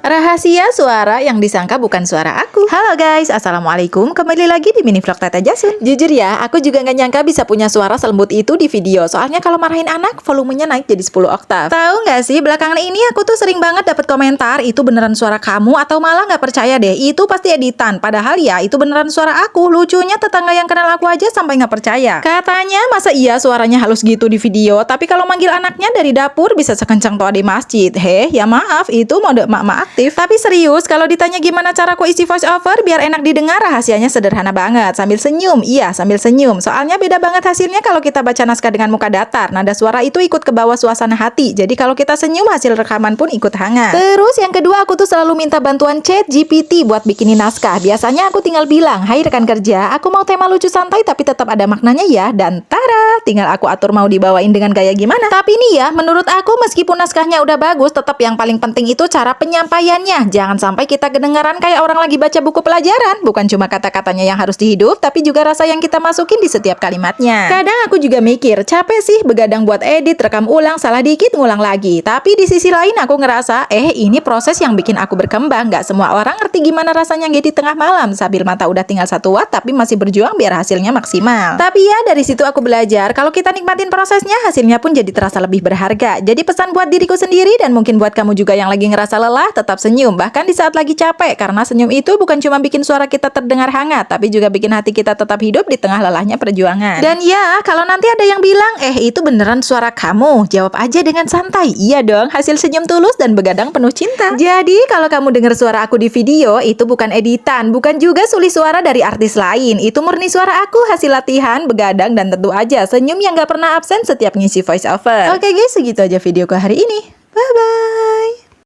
Rahasia suara yang disangka bukan suara aku. Halo guys, assalamualaikum. Kembali lagi di mini vlog Tete Jasun. Jujur ya, aku juga gak nyangka bisa punya suara selembut itu di video. Soalnya kalau marahin anak, volumenya naik jadi 10 oktav. Tahu gak sih, belakangan ini aku tuh sering banget dapet komentar, itu beneran suara kamu atau malah gak percaya deh, itu pasti editan. Padahal ya, itu beneran suara aku. Lucunya tetangga yang kenal aku aja sampai gak percaya. Katanya, masa iya suaranya halus gitu di video, tapi kalau manggil anaknya dari dapur bisa sekencang toa di masjid. Ya maaf, itu mode emak-emak aktif. Tapi serius, kalau ditanya gimana caraku isi voice over biar enak didengar, rahasianya sederhana banget. Sambil senyum, iya sambil senyum. Soalnya beda banget hasilnya kalau kita baca naskah dengan muka datar. Nada suara itu ikut ke bawah suasana hati. Jadi kalau kita senyum, hasil rekaman pun ikut hangat. Terus yang kedua, aku tuh selalu minta bantuan ChatGPT buat bikinin naskah. Biasanya aku tinggal bilang, hai rekan kerja, aku mau tema lucu santai tapi tetap ada maknanya ya. Dan tara, tinggal aku atur mau dibawain dengan gaya gimana. Tapi nih ya, menurut aku meskipun naskahnya udah bagus, tetap yang paling penting itu cara penyampaiannya. Jangan sampai kita kedengaran kayak orang lagi baca buku pelajaran. Bukan cuma kata-katanya yang harus dihidup, tapi juga rasa yang kita masukin di setiap kalimatnya. Kadang aku juga mikir, capek sih begadang buat edit, rekam ulang, salah dikit ngulang lagi. Tapi di sisi lain aku ngerasa, ini proses yang bikin aku berkembang. Gak semua orang ngerti gimana rasanya ngedit tengah malam sambil mata udah tinggal 1 watt tapi masih berjuang biar hasilnya maksimal. Tapi ya dari situ aku belajar, kalau kita nikmatin prosesnya, hasilnya pun jadi terasa lebih berharga. Jadi pesan buat diriku sendiri dan mungkin buat kamu juga yang lagi ngerasa lelah, tetap senyum. Bahkan di saat lagi capek, karena senyum itu bukan cuma bikin suara kita terdengar hangat, tapi juga bikin hati kita tetap hidup di tengah lelahnya perjuangan. Dan ya, kalau nanti ada yang bilang, itu beneran suara kamu, jawab aja dengan santai, iya dong, hasil senyum tulus dan begadang penuh cinta. Jadi, kalau kamu dengar suara aku di video, itu bukan editan, bukan juga sulih suara dari artis lain. Itu murni suara aku, hasil latihan, begadang, dan tentu aja senyum yang gak pernah absen setiap ngisi voice over. Oke guys, segitu aja videoku hari ini. Bye-bye.